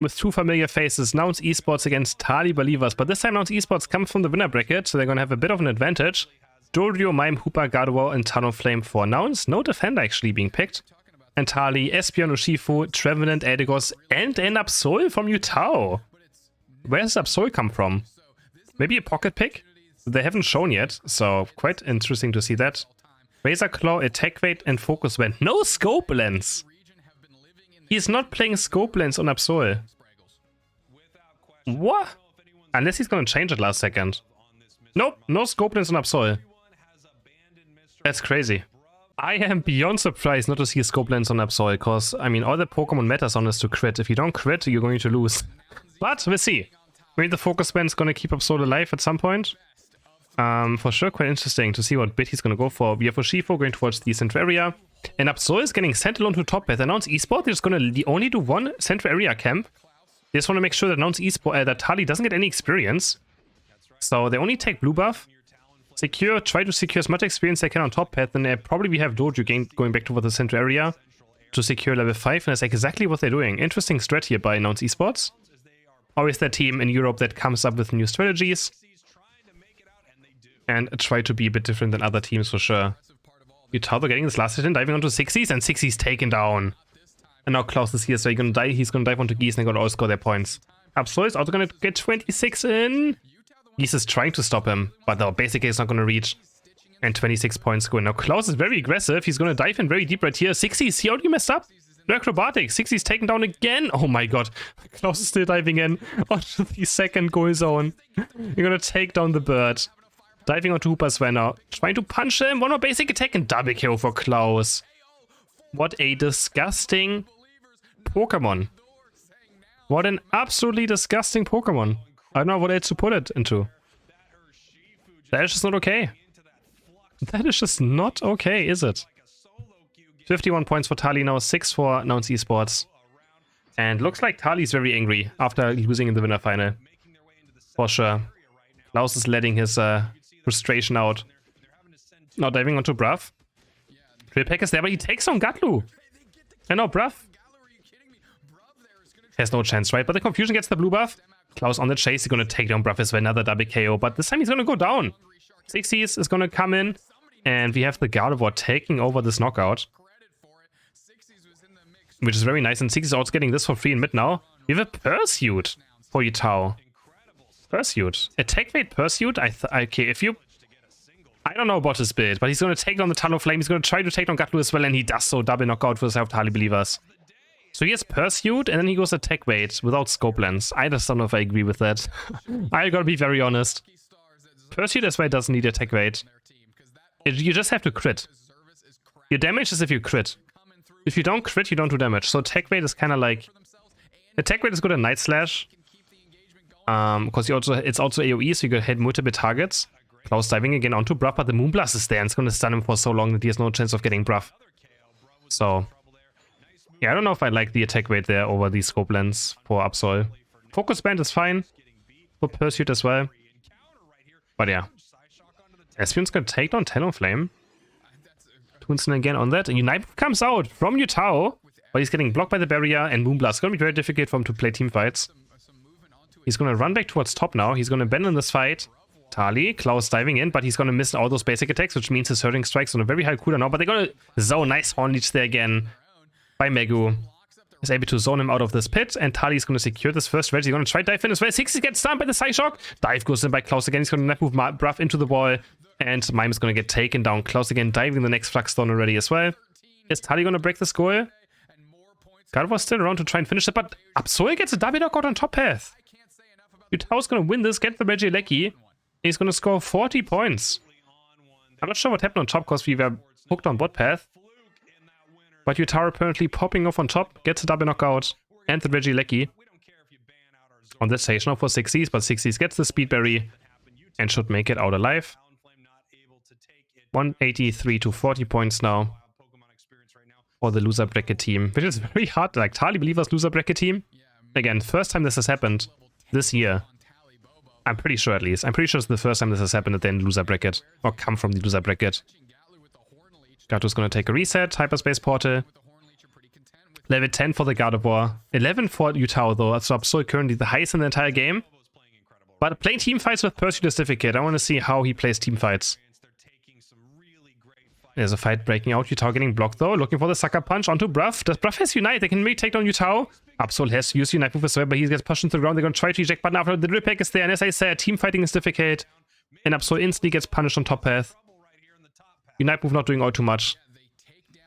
with two familiar faces, Nouns Esports against Talibobo. But this time Nouns Esports comes from the winner bracket, so they're going to have a bit of an advantage. Dorio, Mime, Hoopa, Gardevoir, and Talonflame for Nouns. No defender actually being picked. And Tali, Espeon, Urshifu, Trevenant, Eldegoss, and an Absol from Yutao. Where does Absol come from? Maybe a pocket pick? They haven't shown yet, so quite interesting to see that. Razor Claw, Attack Weight, and Focus Vent. No Scope Lens! He's not playing Scope Lens on Absol. What? Unless he's gonna change it last second. Nope, no Scope Lens on Absol. That's crazy. I am beyond surprised not to see a Scope Lens on Absol, because, I mean, all the Pokemon matters on is to crit. If you don't crit, you're going to lose. But, we'll see. Maybe the Focus Band's gonna keep Absol alive at some point. For sure, quite interesting to see what bit he's gonna go for. We have Urshifu going towards the central area. And Absol is getting sent alone to top path. And Nouns Esports, they're just gonna only do one central area camp. They just want to make sure that Nouns Esports, that Tali doesn't get any experience. So they only take blue buff. Secure, try to secure as much experience they can on top path, and probably we have Dojo going back towards the central area to secure level 5, and that's exactly what they're doing. Interesting strat here by Nouns Esports. Always that team in Europe that comes up with new strategies and try to be a bit different than other teams for sure. Yutao getting this last hit in, diving onto 60s, and 60s taken down. And now Klaus is here, so he's gonna dive onto Geese and they're gonna all score their points. Absol is also gonna get 26 in. Geese is trying to stop him, but no, basically it's not going to reach. And 26 points going. Now Klaus is very aggressive. He's going to dive in very deep right here. 60s, he already messed up. No acrobatics. 60s taken down again. Oh my god. Klaus is still diving in onto the second goal zone. You're going to take down the bird. Diving onto Hoopa Svenna. Trying to punch him. One more basic attack and double kill for Klaus. What a disgusting Pokemon. What an absolutely disgusting Pokemon. I don't know what else to put it into. That is just not okay. That is just not okay, is it? 51 points for Tali now, 6 for Nouns Esports. And looks like Tali's very angry after losing in the winner final. For sure. Klaus is letting his frustration out. Now diving onto Bruff. Drill Pack is there, but he takes on Gatlu. And now Bruff has no chance, right? But the Confusion gets the blue buff. Klaus on the chase, he's going to take down Bruff as well, another double KO, but this time he's going to go down. 60s is going to come in, and we have the Gardevoir taking over this knockout. Which is very nice, and 60s is also getting this for free in mid now. We have a Pursuit for Yutao. Pursuit. Attack Weight Pursuit? Okay, if you... I don't know about his build, but he's going to take down the Talonflame, he's going to try to take down Gatlu as well, and he does so, double knockout for the Talibobo. So he has Pursuit, and then he goes Attack Weight without Scope Lens. I just don't know if I agree with that. I gotta be very honest. Pursuit as well doesn't need Attack Weight. You just have to crit. Your damage is if you crit. If you don't crit, you don't do damage. So Attack Weight is kind of like... Attack Weight is good at Night Slash. Because it's also AoE, so you can hit multiple targets. Klaus diving again onto Bruff, but the Moonblast is there, and it's gonna stun him for so long that he has no chance of getting Bruff. So... yeah, I don't know if I like the attack weight there over the Scope Lens for Absol. Focus Band is fine. For Pursuit as well. But yeah. Espeon's gonna take down Talonflame. Toonson again on that. And Unite comes out from Yutao. But he's getting blocked by the barrier and Moonblast. It's gonna be very difficult for him to play team fights. He's gonna run back towards top now. He's gonna abandon this fight. Tali, Klaus diving in, but he's gonna miss all those basic attacks, which means his hurting strikes on a very high cooldown now. But they got a zone, nice Horn Leech there again. By Megu. Is able to zone him out of this pit, and Tali is going to secure this first Reggie. He's going to try dive in as well. 60 gets stunned by the Psyshock. Dive goes in by Klaus again. He's going to net move Bruff into the wall, and Mime is going to get taken down. Klaus again diving the next Flux Stone already as well. Is Tali going to break the score? Gardevoir still around to try and finish it, but Absol gets a double knockout on top path. Yutao's going to win this, get the Regieleki. He's going to score 40 points. I'm not sure what happened on top because we were hooked on bot path. But Yutao apparently popping off on top, gets a double knockout, and the Regieleki on this stage now for 60s, but 60s gets the Speed Berry and should make it out alive. 183 to 40 points now for the loser bracket team, which is very hard. Like Talibobo's loser bracket team. Again, first time this has happened this year. I'm pretty sure at least. I'm pretty sure it's the first time this has happened that they're in the loser bracket or come from the loser bracket. Gatu's gonna take a reset, Hyperspace Portal. Level 10 for the God of War. 11 for Utah though, so Absol currently the highest in the entire game. But playing team fights with Pursuit is difficult. I want to see how he plays team fights. There's a fight breaking out. Utah getting blocked though. Looking for the sucker punch onto Bruff. Does Bruff has Unite? They can maybe take down Utah. Absol has used Unite move as well, but he gets pushed into the ground. They're going to try to eject button after the drill pack is there. And as I said, team fighting is difficult. And Absol instantly gets punished on top path. Unite move not doing all too much.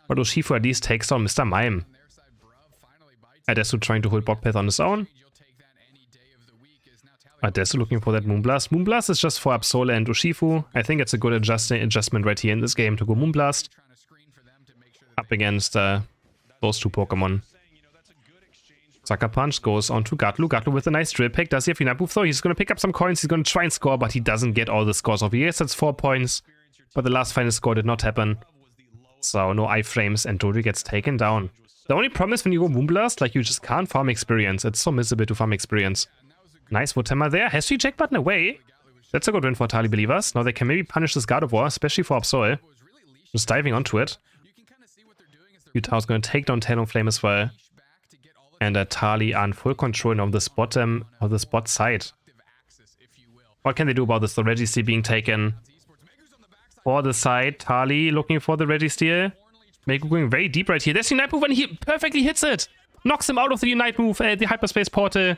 But Urshifu at least takes down Mr. Mime. Adesu trying to hold bot path on his own. Adesu looking for that Moonblast. Moonblast is just for Absol and Urshifu. I think it's a good adjustment right here in this game to go Moonblast. Up against those two Pokemon. Sucker Punch goes on to Gatlu. Gatlu with a nice drill pick. Does he have enough move though? He's going to pick up some coins. He's going to try and score, but he doesn't get all the scores over here. That's 4 points. But the last final score did not happen. So no iframes and Dory gets taken down. The only problem is when you go Moonblast, like you just can't farm experience. It's so miserable to farm experience. Nice Woodhammer there. Has to eject button away. That's a good win for Tali believers. Now they can maybe punish this God of War, especially for Absol. Just diving onto it. Utah's going to take down Talon Flame as well. And Tali are in full control of this bottom or this bot side. What can they do about this? The Registeel being taken for the side. Tali looking for the Registeel. Meiko going very deep right here. There's the Unite move and he perfectly hits it. Knocks him out of the Unite move, the Hyperspace Portal.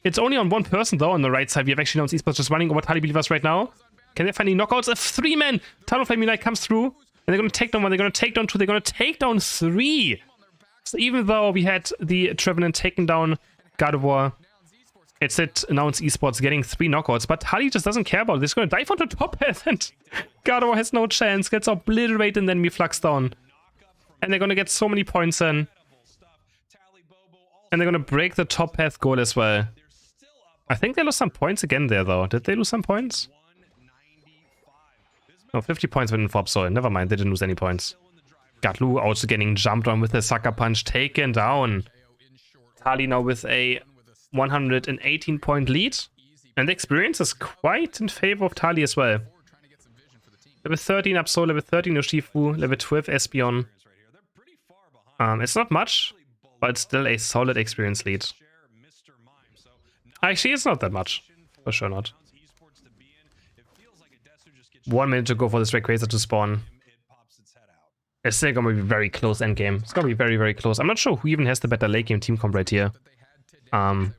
It's only on one person though on the right side. We have actually Nouns Esports just running over Tali believers right now. Can they find any knockouts? A 3-man Talon Flame Unite comes through. And they're going to take down one, they're going to take down two, they're going to take down 3. So even though we had the Trevenant taking down God of War, it's it Nouns Esports getting 3 knockouts. But Tali just doesn't care about it. He's going to dive onto top path and God of War has no chance. Gets obliterated and then we flux down. And they're going to get so many points in. And they're going to break the top path goal as well. I think they lost some points again there, though. Did they lose some points? No, 50 points went in for Absol. Never mind, they didn't lose any points. Gatlu also getting jumped on with a Sucker Punch, taken down. Tali now with a 118-point lead. And the experience is quite in favor of Tali as well. Level 13 Absol, level 13 Urshifu, level 12 Espeon. It's not much, but it's still a solid experience lead. Actually, it's not that much. For sure not. 1 minute to go for this Rayquaza to spawn. It's still going to be very close endgame. It's going to be very, very close. I'm not sure who even has the better late game team comp right here. But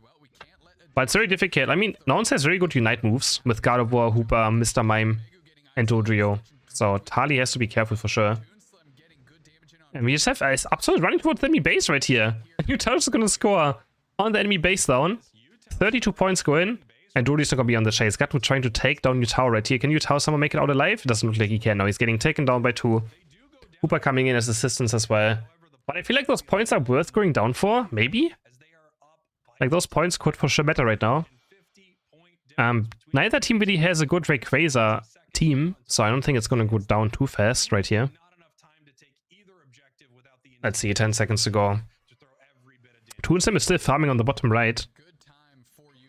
it's very difficult. I mean, Nouns has very good Unite moves with God of War, Hooper, Mr. Mime, and Dodrio. So Tali has to be careful for sure. And we just have Absol running towards the enemy base right here. And Utah is going to score on the enemy base down. 32 points go in. And Dodrio's not going to be on the chase. Gatlu trying to take down Utah right here. Can Utah someone make it out alive? It doesn't look like he can. Now he's getting taken down by 2. Hooper coming in as assistance as well. But I feel like those points are worth going down for. Maybe? Like those points could for sure matter right now. Neither team really has a good Rayquaza team. So I don't think it's going to go down too fast right here. Let's see, 10 seconds to go. Toonsim is still farming on the bottom right.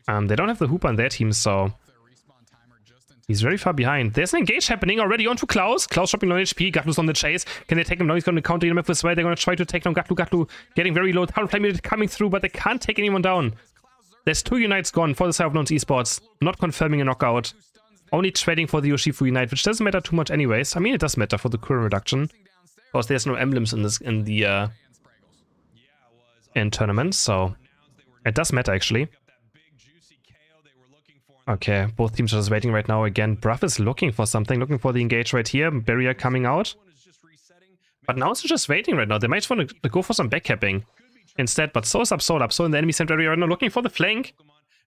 They don't have the Hooper on their team, so he's very far behind. There's an engage happening already onto Klaus. Klaus dropping low HP. Gatlu's on the chase. Can they take him down? He's going to counter him as well. They're going to try to take down Gatlu. Gatlu getting very low. Talon Flame coming through, but they can't take anyone down. There's 2 Unites gone for the side of Nouns Esports. Not confirming a knockout. Only trading for the Urshifu Unite, which doesn't matter too much anyways. I mean, it does matter for the current reduction. Of course, there's no emblems in the tournaments, so it does matter actually. Okay, both teams are just waiting right now again. Bruff is looking for something, looking for the engage right here. Barrier coming out. But now it's just waiting right now. They might want to go for some backcapping instead, but so is Absol. Absol in the enemy center area right now looking for the flank.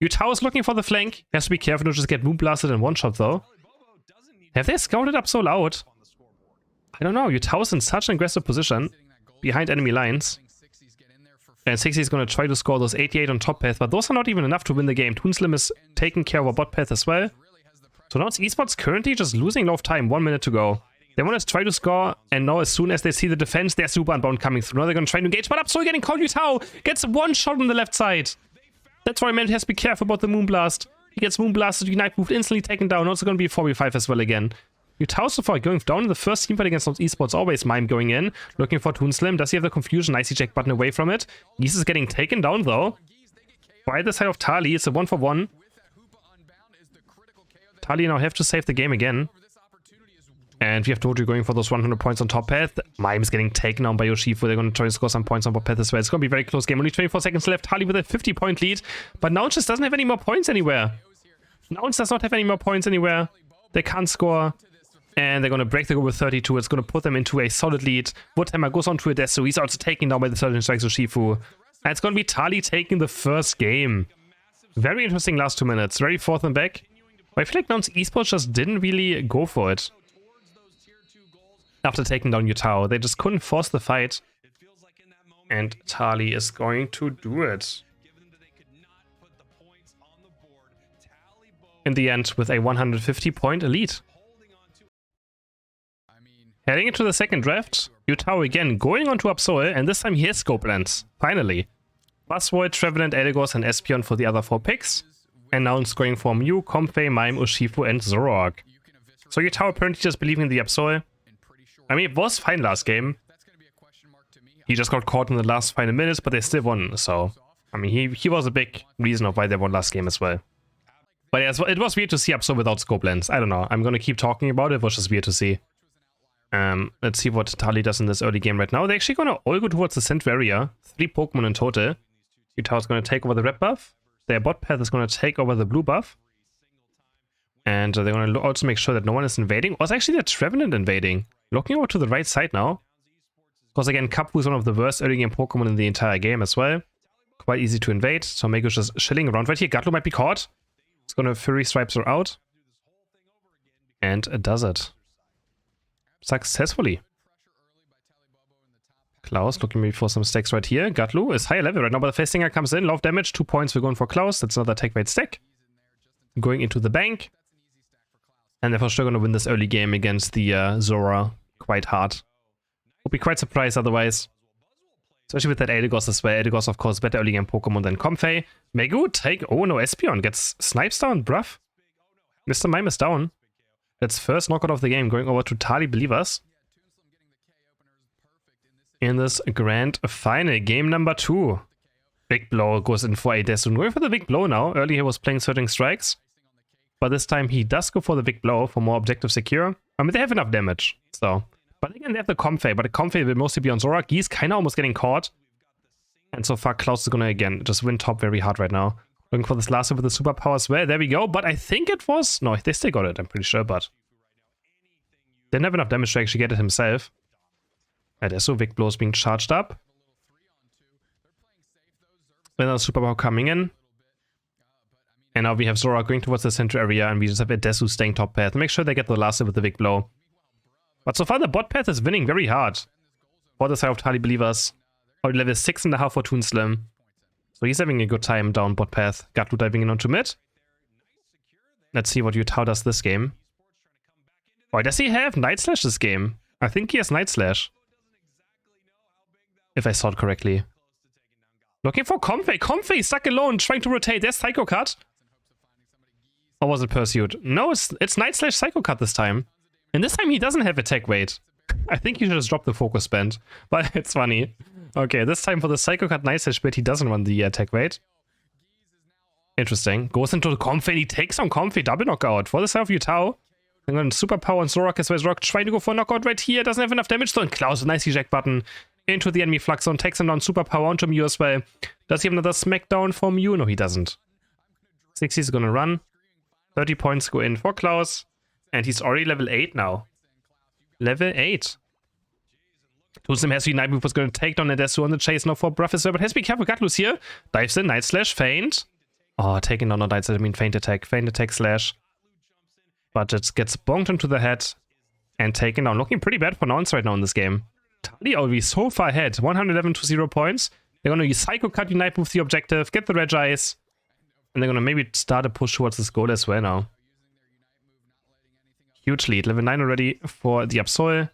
Utah is looking for the flank. He has to be careful to just get moon blasted in one shot though. Have they scouted Absol out? I don't know. Utah is in such an aggressive position behind enemy lines. And 60 is going to try to score those 88 on top path, but those are not even enough to win the game. Toonslim is taking care of our bot path as well. So now it's Esports currently just losing a lot of time. 1 minute to go. They want to try to score, and now as soon as they see the defense, they're super unbound coming through. Now they're going to try to engage, but Absol getting caught. Utah gets 1 shot on the left side. That's why I meant he has to be careful about the Moonblast. He gets Moonblasted, Unite moved instantly taken down. Also going to be a 4v5 as well again. Utao so far going down in the first team fight against Nouns Esports. Always Mime going in, looking for Toonslim. Does he have the confusion? Nice eject button away from it. Geese is getting taken down though. By the side of Tali, it's a 1-for-1. Tali now have to save the game again. And we have Doju going for those 100 points on top path. Mime's getting taken down by Yoshifu. They're going to try to score some points on top path as well. It's going to be a very close game. Only 24 seconds left. Tali with a 50-point lead. But Nouns just doesn't have any more points anywhere. Nouns does not have any more points anywhere. They can't score. And they're going to break the goal with 32. It's going to put them into a solid lead. Woodhammer goes on to a Desu. He's also taken down by the Surgeon Strikes Yoshifu. And it's going to be Tali taking the first game. Very interesting last 2 minutes. Very forth and back. But I feel like Nouns Esports just didn't really go for it. After taking down Utao, they just couldn't force the fight. And Tali is going to do it. In the end, with a 150-point lead. Heading into the second draft, Utao again going on to Absol, and this time he has scope lands. Finally. Buzzvoid, Trevenant, Elgos, and Espion for the other 4 picks. And Nouns going for Mew, Comfey, Mime, Urshifu, and Zoroark. So Utao apparently just believing in the Absol. I mean, it was fine last game. He just got caught in the last final minutes, but they still won. So, I mean, he was a big reason of why they won last game as well. But yeah, it was weird to see Absol without scope lens. I don't know. I'm going to keep talking about it. It was just weird to see. Let's see what Tali does in this early game right now. They're actually going to all go towards the center area. 3 Pokemon in total. Utao is going to take over the red buff. Their bot path is going to take over the blue buff. And they're going to also make sure that no one is invading. Or it's actually the Trevenant invading. Looking over to the right side now. Because again, Kapu is one of the worst early game Pokemon in the entire game as well. Quite easy to invade. So Megu's just chilling around right here. Gatlu might be caught. It's going to Fury Stripes her out. And it does it. Successfully. Klaus looking maybe for some stacks right here. Gatlu is higher level right now, but the Festinger comes in. Low damage, 2 points. We're going for Klaus. That's another tech weight stack. Going into the bank. And they're for sure going to win this early game against the Zora quite hard. Would be quite surprised otherwise. Especially with that Elgos as well. Elgos, of course, better early game Pokemon than Comfey. Megu take... Oh no, Espion gets snipes down, bruv. Mr. Mime is down. That's first knockout of the game. Going over to Tali Believers. In this grand final. Game number 2. Big Blow goes in for a Desu. Going for the Big Blow now. Earlier he was playing Surging Strikes. But this time he does go for the Big Blow for more objective secure. I mean, they have enough damage. So... But again, they have the Comfey, but the Comfey will mostly be on Zoroark. He's kind of almost getting caught. And so far, Klaus is going to, again, just win top very hard right now. Looking for this last one with the superpower as well. There we go. But I think it was... No, they still got it, I'm pretty sure, but... Didn't have enough damage to actually get it himself. And there's so Big Blow is being charged up. Another superpower coming in. And now we have Zoroark going towards the center area, and we just have Desu staying top path. Make sure they get the last hit with the Big Blow. But so far, the bot path is winning very hard. For the side of Tali Believers. Already level 6.5 for Toonslim. So he's having a good time down bot path. Gatlu diving in onto mid. Let's see what Utao does this game. Or does he have Night Slash this game? I think he has Night Slash. If I saw it correctly. Looking for Comfey. Comfey stuck alone, trying to rotate. There's Psycho Cut. Or was it Pursuit? No, it's Night Slash Psycho Cut this time. And this time he doesn't have attack weight. I think he should just drop the focus band. But it's funny. Okay, this time for the Psycho Cut Night Slash bit, he doesn't run the attack weight. Interesting. Goes into the Comfey. He takes on Comfey. Double knockout. For the side of Utao. And then Superpower on Zoroark as well as Rock trying to go for a knockout right here. Doesn't have enough damage. So, and Klaus, nice eject button. Into the enemy Flux Zone. Takes him down. Superpower onto Mew as well. Does he have another smackdown for Mew? No, he doesn't. 60 is gonna run. 30 points go in for Klaus. And he's already level 8 now. Level 8. Toonslim has to Night Move was going to take down Nadesu on the chase now for Bruff as well, but has to be careful. Gatlu's here. Dives in. Night Slash. Feint. Oh, taking down the Night Slash. I mean, Feint attack. Feint attack slash. But it gets bonked into the head. And taken down. Looking pretty bad for Nouns right now in this game. Tali already so far ahead. 111 to 0 points. They're going to use Psycho Cut, Unite Move the objective, get the Regice. And they're going to maybe start a push towards this goal as well now. Huge lead. Level 9 already for the Absol.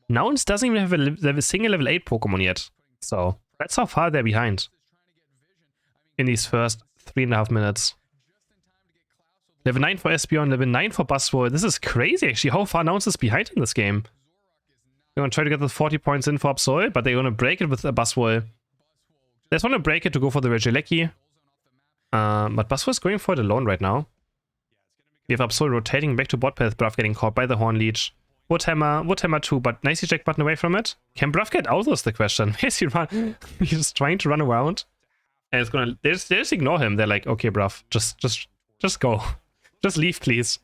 Nouns doesn't even have a single level 8 Pokemon yet. So that's how far they're behind. In these first 3.5 minutes. Level 9 for Espeon, level 9 for Buzzwole. This is crazy, actually, how far Nouns is behind in this game. They're going to try to get the 40 points in for Absol, but they're going to break it with a Buzzwole. They just want to break it to go for the Regieleki. But Buzzwole is going for it alone right now. We have Absol rotating back to bot path, Bruff getting caught by the Horn Leech. Woodhammer too, but nice eject button away from it. Can Bruff get out? Is the question. Is he run? He's just trying to run around. And it's gonna they just ignore him. They're like, okay, Bruff, just go. Just leave, please.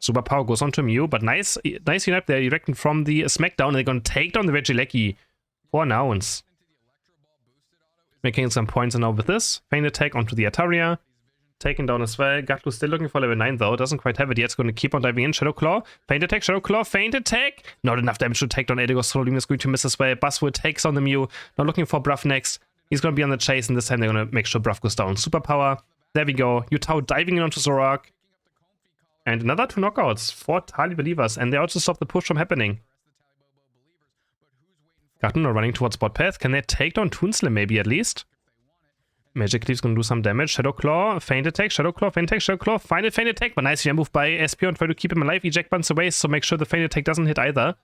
Superpower goes on to Mew, but nice unite there, erecting from the Smackdown, and they're gonna take down the Regieleki for Nouns. Making some points now with this. Feint attack onto the Ataria. Taken down as well. Gatlu still looking for level 9 though. Doesn't quite have it yet. It's going to keep on diving in. Shadow Claw. Feint attack. Shadow Claw. Feint attack. Not enough damage to take down Edigos. Solime is going to miss as well. Buzzwole takes on the Mew. Not looking for Bruff next. He's going to be on the chase, and this time they're going to make sure Bruff goes down. Superpower. There we go. Yutao diving in onto Zorak. And another 2 knockouts for Tali Believers. And they also stop the push from happening. Gatlu now running towards bot path. Can they take down Toonslim maybe at least? Magic Cleave's gonna do some damage. Shadow Claw, Feint attack, Shadow Claw, Feint attack, Shadow Claw, final Feint attack, but nice move by Espeon. Try to keep him alive, eject buttons away, so make sure the Feint attack doesn't hit either.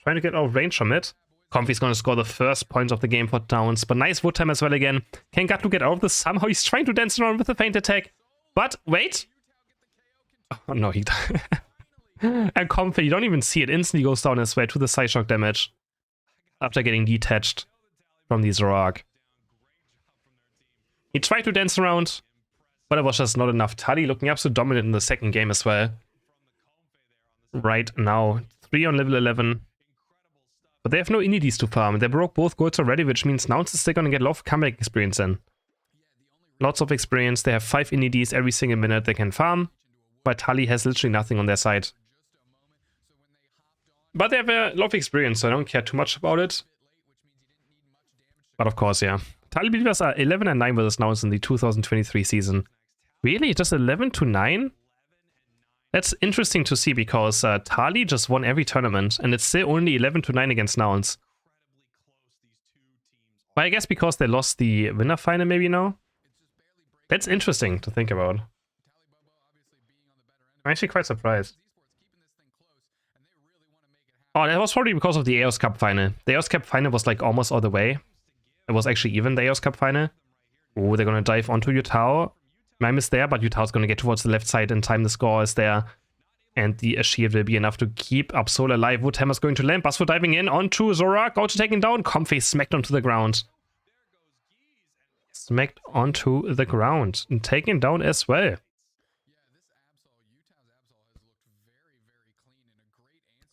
Trying to get out of range from it. Comfy's gonna score the first points of the game for Nouns, but nice wood time as well again. Can Gatlu get out of this? Somehow he's trying to dance around with the Feint attack. But wait! Oh no, he and Comfy, you don't even see it, instantly goes down as well to the side shock damage. After getting detached from the Zorak. He tried to dance around, but it was just not enough. Tali looking absolutely dominant in the second game as well. Right now, 3 on level 11. But they have no Inidies to farm. They broke both golds already, which means Nouns is still going to get a lot of comeback experience in. Lots of experience. They have 5 Inidies every single minute they can farm. But Tali has literally nothing on their side. But they have a lot of experience, so I don't care too much about it. But of course, yeah. Tali Believers are 11 and 9 versus Nouns in the 2023 season. Really? Just 11 to 9? That's interesting to see because Tali just won every tournament and it's still only 11 to 9 against Nouns. But I guess because they lost the winner final maybe now? That's interesting to think about. I'm actually quite surprised. Oh, that was probably because of the EOS Cup final. The EOS Cup final was like almost all the way. It was actually even the EOS Cup final. Oh, they're going to dive onto Yutao. Mime is there, but Yutao's going to get towards the left side in time. The score is there. And the shield will be enough to keep Absol alive. Woodhammer's going to land. Buzzwole diving in onto Zorak. Auto taking down. Comfy smacked onto the ground. Smacked onto the ground. And taken down as well.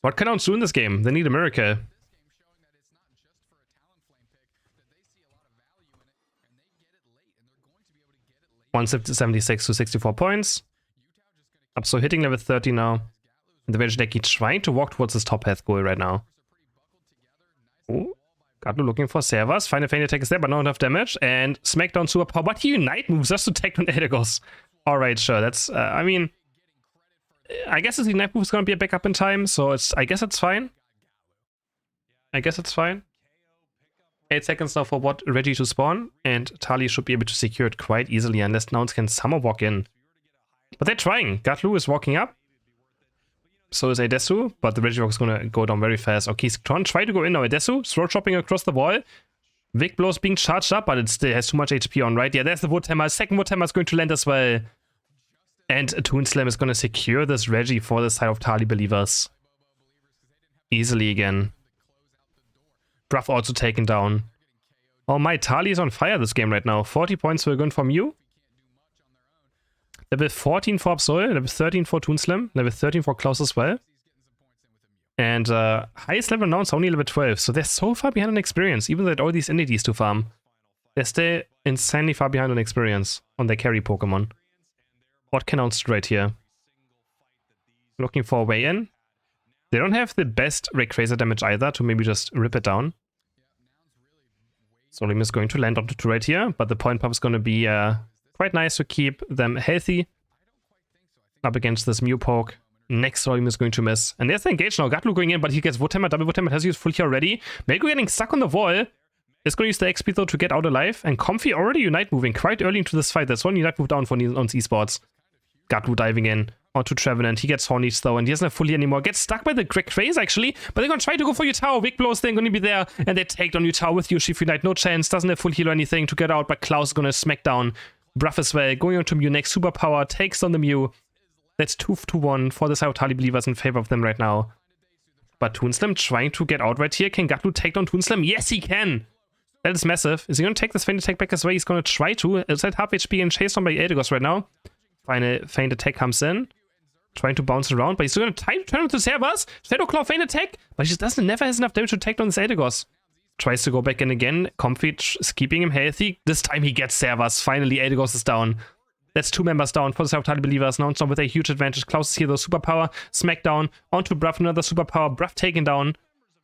What can Nouns do in this game? They need a miracle. 176 to 64 points. Absol hitting level 30 now. And the Regieleki trying to walk towards his top path goal right now. Oh, Gatlu looking for Servas. Final Feint attack is there, but not enough damage. And Smackdown superpower. But he Unite moves just to take down Edigos. Alright, sure. That's, I mean, I guess his Unite move is going to be a backup in time, so I guess it's fine. 8 seconds now for what Reggie to spawn, and Tali should be able to secure it quite easily unless Nouns can somehow walk in. But they're trying. Gatlu is walking up. So is Edesu, but the Reggie is going to go down very fast. Okay, Tron try to go in now. Edesu, throw chopping across the wall. Vic Blow's being charged up, but it still has too much HP on, right? Yeah, there's the Woodhammer. Second Woodhammer is going to land as well. And Toonslam is going to secure this Reggie for the side of Tali Believers. Easily again. Bruff also taken down. Oh my, Tali is on fire this game right now. 40 points will go from you. Level 14 for Absol, level 13 for Toonslam, level 13 for Klaus as well. And highest level Nouns only level 12, so they're so far behind on experience, even with all these entities to farm. They're still insanely far behind on experience on their carry Pokemon. What can Nouns do right here? Looking for a way in. They don't have the best Rayquaza damage either to maybe just rip it down. Solime is going to land onto 2 right here, but the point puff is going to be quite nice to keep them healthy. Up against this Mew poke. Next Solime is going to miss. And there's the engage now. Gatlu going in, but he gets Woodhammer, double Woodhammer, has used full here already. Melgo getting stuck on the wall. Is going to use the XP though to get out alive. And Comfy already Unite moving quite early into this fight. That's one Unite move down for Nouns Esports. Gatlu diving in onto Trevenant. He gets Hornies though, and he doesn't have full heal anymore. Gets stuck by the Craze actually, but they're gonna try to go for Yutao. Big Blow's then gonna be there, and they take down Yutao with Yoshifu Knight. No chance, doesn't have full heal or anything to get out, but Klaus is gonna smack down Bruff as well. Going on to Mew next. Superpower takes down the Mew. That's 2-1 for the Sayotali believers in favor of them right now. But Toonslam trying to get out right here. Can Gatlu take down Toonslam? Yes, he can! That is massive. Is he going to take this feint attack back as well? He's going to try to. It's at half HP and chased on by Eldegoss right now. Final feint attack comes in. Trying to bounce around, but he's still going to try to turn into Servas. Shadow Claw feint attack, but he just never has enough damage to take down this Eldegoss. Tries to go back in again. Comfy is keeping him healthy. This time he gets Servas. Finally, Eldegoss is down. That's 2 members down for the Sayotali believers. Now with a huge advantage. Klaus is here though. Superpower. Smackdown. Onto Bruff. Another superpower. Bruff taken down.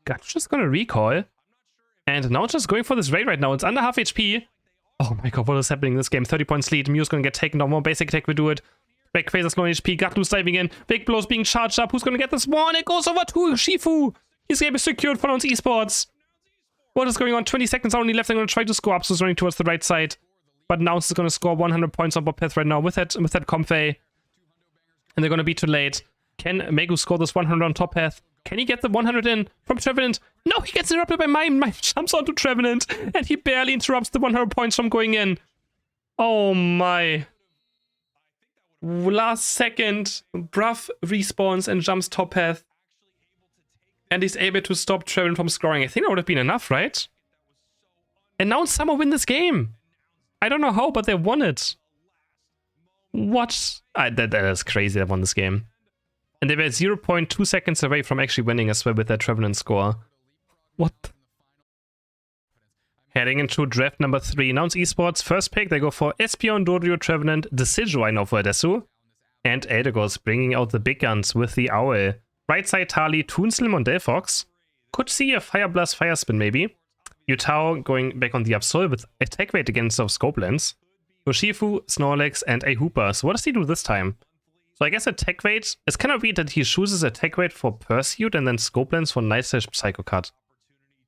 Gatlu's just going to recall. And now it's just going for this raid right now. It's under half HP. Oh my god, what is happening in this game? 30 points lead. Mew's gonna get taken down. More basic attack will do it. Back Quasar's low HP. Gatlu's diving in. Big Blow's being charged up. Who's gonna get this one? It goes over to Shifu. His game is secured for Nouns Esports. What is going on? 20 seconds only left. They're gonna try to score up. So it's running towards the right side. But Nouns is gonna score 100 points on Botpath right now with that Comfey. And they're gonna be too late. Can Megu score this 100 on top path? Can he get the 100 in from Trevenant? No, he gets interrupted by Mime. Mime jumps onto Trevenant, and he barely interrupts the 100 points from going in. Oh my. Last second, Bruff respawns and jumps top path. And he's able to stop Trevenant from scoring. I think that would have been enough, right? And now somehow win this game. I don't know how, but they won it. What? That is crazy, they won this game. And they were 0.2 seconds away from actually winning as well with their Trevenant score. What? Heading into draft number 3. Nouns Esports, first pick, they go for Espeon, Dorio, Trevenant, Decidueye I know for Adesu. And Eldegoss bringing out the big guns with the Owl. Right side Tali, Toonslam on Delphox. Could see a Fire Blast, Fire Spin maybe. Yutao going back on the Absol with attack rate against those Scopelands. Yoshifu, Snorlax, and a Hooper. So what does he do this time? So I guess attack rate, it's kind of weird that he chooses attack rate for Pursuit and then Scopelands for Night Slash Psycho Cut.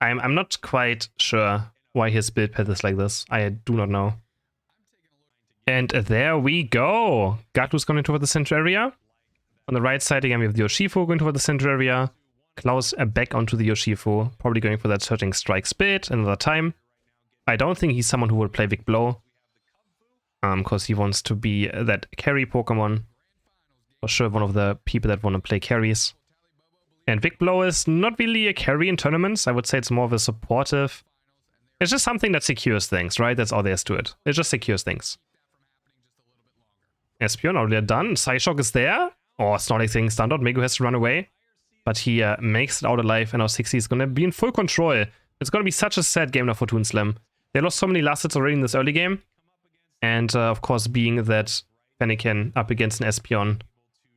I'm not quite sure why his build path is like this. I do not know. And there we go. Gatlu's going toward the center area. On the right side again we have the Yoshifu going toward the center area. Klaus back onto the Yoshifu, probably going for that Searching Strike spit another time. I don't think he's someone who would play Big Blow. Because he wants to be that carry Pokemon. For sure, one of the people that want to play carries. And Big Blow is not really a carry in tournaments. I would say it's more of a supportive. It's just something that secures things, right? That's all there is to it. It just secures things. Espeon already done. Psyshock is there. Oh, Snorlax getting stunned out. Megu has to run away. But he makes it out alive. And now 60 is going to be in full control. It's going to be such a sad game now for Toonslam. They lost so many last hits already in this early game. And of course, being that Fennekin up against an Espeon.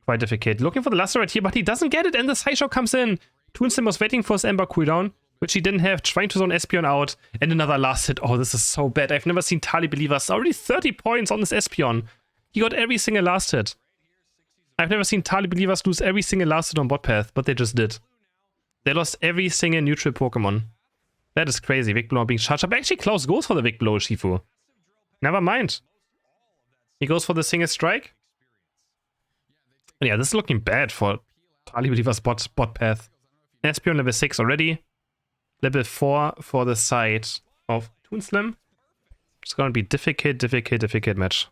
Quite difficult. Looking for the Luster right here, but he doesn't get it, and the Psyshock comes in. Toonslam was waiting for his Ember cooldown, which he didn't have, trying to zone Espeon out, and another last hit. Oh, this is so bad. I've never seen Tali believers. Already 30 points on this Espeon. He got every single last hit. I've never seen Tali believers lose every single last hit on bot path, but they just did. They lost every single neutral Pokemon. That is crazy. Big Blow being charged up. Actually, Klaus goes for the Big Blow, Shifu. Never mind. He goes for the single strike. Yeah, this is looking bad for Tali Believer's bot path. Espeon level 6 already. Level 4 for the side of Toonslam. It's gonna be difficult match.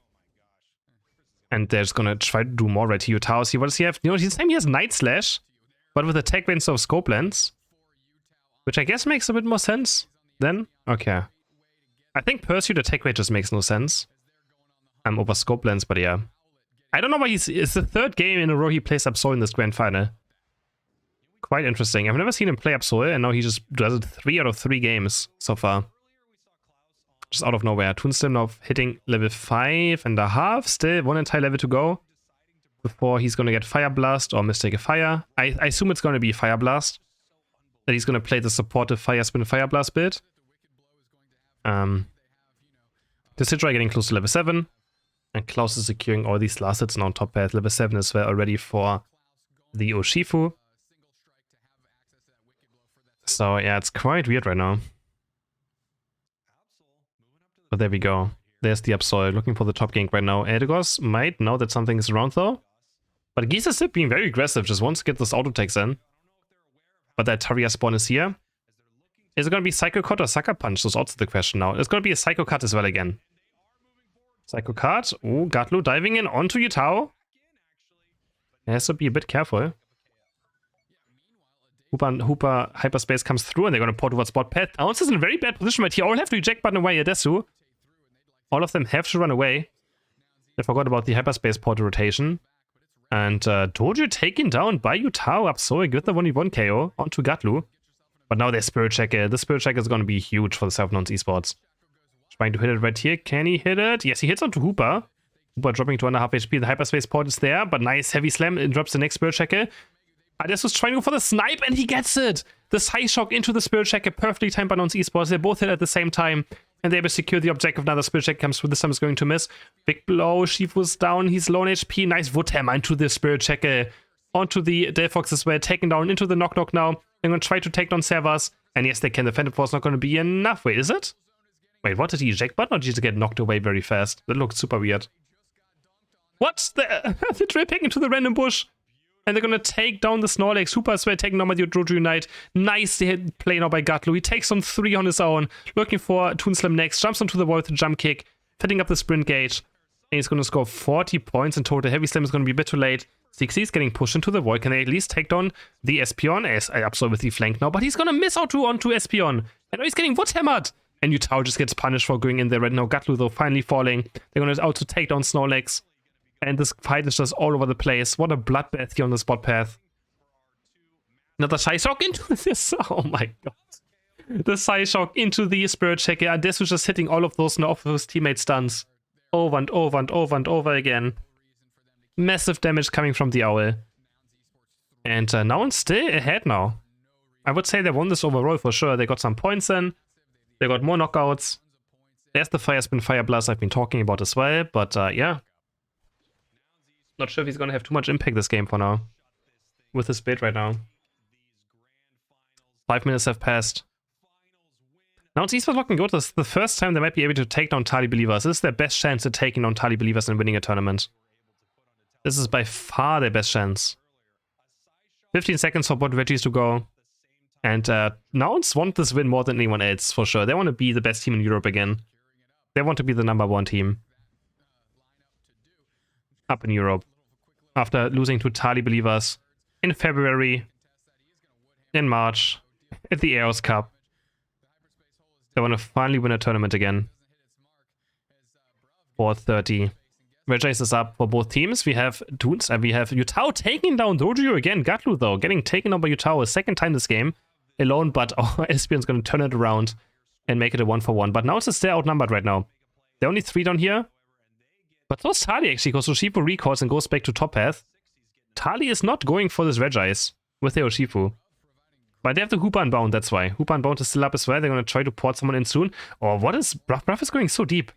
And they're just gonna try to do more right here. Yutao, see what does he have? You know, this time he has Night Slash, but with attack range of Scopelands. Which I guess makes a bit more sense then. Okay. I think Pursuit attack rate just makes no sense. I'm over Scopelands, but yeah. I don't know why it's the 3rd game in a row he plays Absol in this grand final. Quite interesting. I've never seen him play Absol, and now he just does it 3 out of 3 games so far. Just out of nowhere. Toonslam now hitting level 5.5. Still 1 entire level to go. Before he's gonna get Fire Blast or Mistake of Fire. I assume it's gonna be Fire Blast. That he's gonna play the supportive Fire Spin Fire Blast build. The Decidueye getting close to level 7. And Klaus is securing all these last hits now on top path. Level 7 as well already for the Urshifu. So yeah, it's quite weird right now. But there we go. There's the Absol looking for the top gank right now. Edgos might know that something is around though. But Geese is still being very aggressive, just wants to get this auto takes in. But that Taria spawn is here. Is it going to be Psycho Cut or Sucker Punch? That's also the question now. It's going to be a Psycho Cut as well again. Psycho Cut. Oh, Gatlu diving in onto Yutao. Has to be a bit careful. Hooper Hyperspace comes through and they're going to port towards spot path. Nouns is in a very bad position right here. All have to eject button away Adesu. All of them have to run away. They forgot about the Hyperspace portal rotation. And Dojo taken down by Yutao Absol with the 1v1 KO onto Gatlu. But now there's Spirit Checker. The Spirit Checker is going to be huge for the South Nouns Esports. Trying to hit it right here. Can he hit it? Yes, he hits onto Hooper. Hooper dropping to 1.5 HP. The Hyperspace port is there, but nice heavy slam. It drops the next Spirit Checker. Adesu was trying to go for the snipe and he gets it. The Psy Shock into the Spirit Checker, perfectly timed by Nouns Esports. They both hit at the same time. And they able to secure the objective. Now the Spirit Checker comes through. This time is going to miss. Big blow. Shifu's down. He's low on HP. Nice Wood Hammer into the Spirit Checker. Onto the Delphox as well. Taken down into the Knock Knock now. They're going to try to take down Servers. And yes, they can. The Phantom Force is not going to be enough. Wait, is it? Wait, what did he eject button or did he just get knocked away very fast? That looked super weird. What? The drill pick into the random bush. And they're going to take down the Snorlax. Super as well, taking down by the Jojo Unite. Nice hit play now by Gatlu. He takes on 3 on his own. Looking for Toon Slam next. Jumps onto the wall with a jump kick. Fitting up the sprint gauge. And he's going to score 40 points in total. Heavy Slam is going to be a bit too late. 60 is getting pushed into the void. Can they at least take down the Espion? As I absolve with the flank now. But he's going to miss out onto Espion. And now he's getting Wood Hammered. And Yutao just gets punished for going in there right now. Gatlu though finally falling. They're going to also take down Snorlax. And this fight is just all over the place. What a bloodbath here on the spot path. Another Psy Shock into this. Oh my god. The Psy Shock into the Spirit Checker. Adesu just hitting all of those now off of his teammate stuns. Over and over and over and over again. Massive damage coming from the Owl. And Nouns still ahead now. I would say they won this overall for sure. They got some points in. They got more knockouts. There's the Fire Spin Fire Blast I've been talking about as well. But yeah. Not sure if he's going to have too much impact this game for now. With his build right now. 5 minutes have passed. Nouns Esports looking good. This is the first time they might be able to take down Talibelievers. This is their best chance at taking down Talibelievers and winning a tournament. This is by far their best chance. 15 seconds for bot Reggies to go. And Nouns want this win more than anyone else, for sure. They want to be the best team in Europe again. They want to be the #1 team. Up in Europe. After losing to Talibelievers in February, in March, at the Aeros Cup. They want to finally win a tournament again. 4:30. Reggies is up for both teams. We have Toons and we have Yutao taking down Dojo again. Gatlu though, getting taken down by Yutao a second time this game. Alone, but Espion's going to turn it around and make it a 1-for-1. But now it's still outnumbered right now. They're only 3 down here. But so is Tali actually, because Urshifu recalls and goes back to top path. Tali is not going for this Reggies with their Urshifu. But they have the Hooper Unbound, that's why. Hooper Unbound is still up as well. They're going to try to port someone in soon. Oh, what is... Bruff is going so deep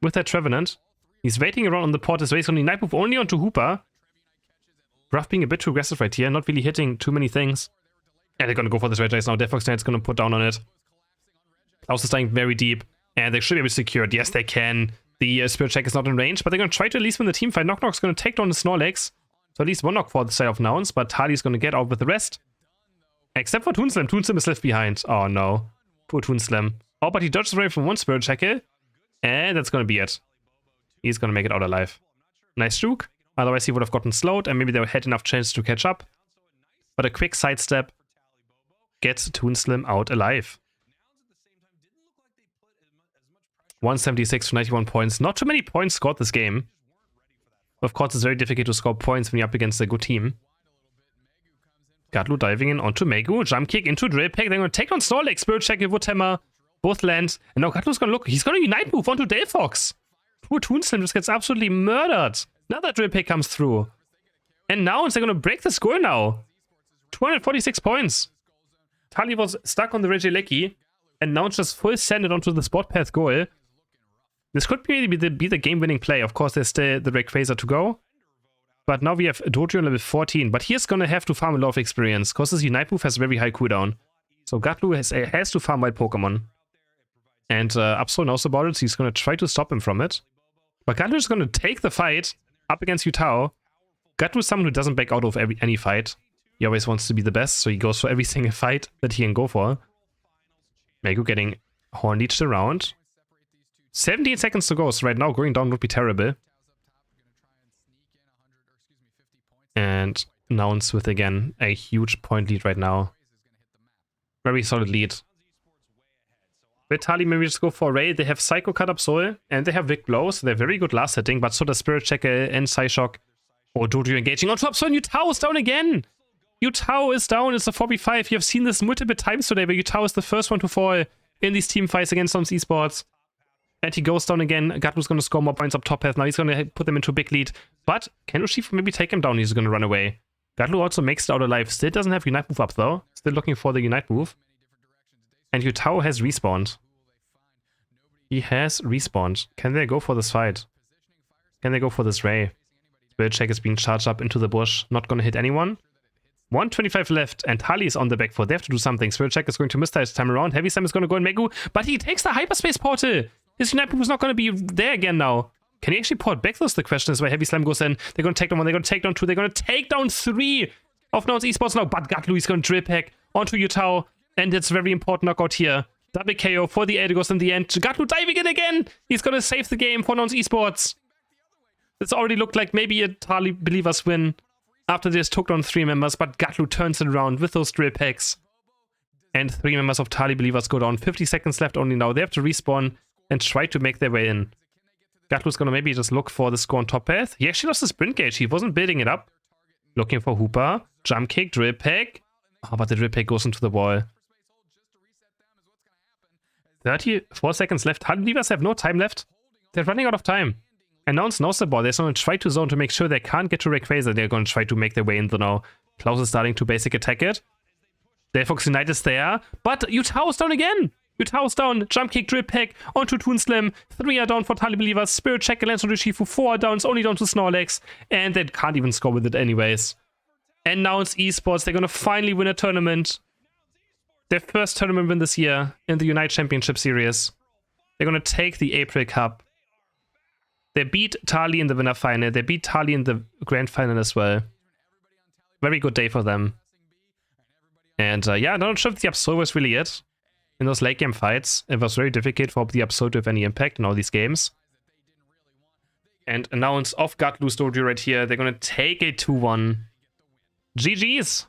with that Trevenant. He's waiting around on the port as well. He's going to night move only onto Hooper. Bruff being a bit too aggressive right here, not really hitting too many things. And they're going to go for this Reggies now. Delphox Knight's going to put down on it. Also staying very deep. And they should be able to secure it. Yes, they can. The Spirit Check is not in range, but they're going to try to at least win the team fight. Knock Knock's going to take down the Snorlax. So at least 1 knock for the side of Nouns, but Tali's going to get out with the rest. Except for Toon Slam. Toon Slam is left behind. Oh no. Poor Toon Slam. Oh, but he dodges away from 1 Spirit Checker. And that's going to be it. He's going to make it out alive. Nice juke. Otherwise he would have gotten slowed and maybe they had enough chance to catch up. But a quick sidestep gets Toon Slam out alive. 176 to 91 points. Not too many points scored this game. Of course, it's very difficult to score points when you're up against a good team. Gatlu diving in onto Megu. Jump kick into Drill Pack. They're going to take on Snorlax. Spirit Check and Wood Hammer. Both land. And now Gatlu's going to look. He's going to Unite move onto Delphox. Poor Toon Slam just gets absolutely murdered. Another Drill Pack comes through. And now they're going to break the score now. 246 points. Tali was stuck on the Regieleki. And now just full send it onto the spot path goal. This could be the game-winning play. Of course, there's still the Rayquaza to go. But now we have Dojo on level 14. But he's going to have to farm a lot of experience. Because this Unite move has very high cooldown. So Gatlu has to farm white Pokemon. And Absol knows about it, so he's going to try to stop him from it. But Gatlu is going to take the fight up against Yutao. Gatlu is someone who doesn't back out of any fight. He always wants to be the best, so he goes for every single fight that he can go for. Megu getting horn leeched around. 17 seconds to go, so right now going down would be terrible. And Nouns with, again, a huge point lead right now. Very solid lead. With Tali, maybe just go for a Ray. They have Psycho Cut Up Soul, and they have Vic Blow, so they're very good last hitting, but so does Spirit Checker and Psyshock. Oh, Dojo engaging onto Absol, and Yutao is down again! Yutao is down, it's a 4v5. You have seen this multiple times today, but Yutao is the first one to fall in these team fights against Nouns Esports. And he goes down again. Gatlu's going to score more points up top path. Now he's going to put them into a big lead. But can Urshifu maybe take him down? He's going to run away. Gatlu also makes it out alive. Still doesn't have Unite move up though. Still looking for the Unite move. And Yutao has respawned. He has respawned. Can they go for this fight? Can they go for this Ray? Spirit Check is being charged up into the bush. Not going to hit anyone. 125 left, and Tali is on the back foot. They have to do something. Spirit Check is going to miss that time around. Heavy Slam is going to go in Megu, but he takes the hyperspace portal. His Unite move is not going to be there again now. Can he actually port back? That's the question. Is why Heavy Slam goes in. They're going to take down one. They're going to take down two. They're going to take down three of Nouns Esports now. But Gatlu is going to drill pack onto Yutao, and it's a very important knockout here. Double KO for the Eldegoss in the end. Gatlu diving in again. He's going to save the game for Nouns Esports. This already looked like maybe a Tali Believers win after they just took down 3 members, but Gatlu turns it around with those drill packs. And 3 members of Tali Believers go down. 50 seconds left only now. They have to respawn and try to make their way in. Gatlu's gonna maybe just look for the score on top path. He actually lost the sprint gauge. He wasn't building it up. Looking for Hooper. Jump kick, drill pack. Oh, but the drill pack goes into the wall. 34 seconds left. Tali Believers have no time left. They're running out of time. And Nouns knows the ball. They're going to try to zone to make sure they can't get to Rayquaza. They're going to try to make their way in the now. Klaus is starting to basic attack it. Delphox Unite is there. But Yutao is down again. Yutao is down. Jump kick, drill pack onto Toon Slam. 3 are down for Tali Believers. Spirit Checker lands on Urshifu. 4 are down. It's only down to Snorlax. And they can't even score with it anyways. And Nouns Esports, they're going to finally win a tournament. Their first tournament win this year in the Unite Championship Series. They're going to take the April Cup. They beat Tali in the winner final. They beat Tali in the grand final as well. Very good day for them. And yeah, I'm not sure if the Absol was really it. In those late game fights, it was very difficult for the Absol to have any impact in all these games. And announce off Gatlu's dojo right here. They're going to take a 2-1. GG's.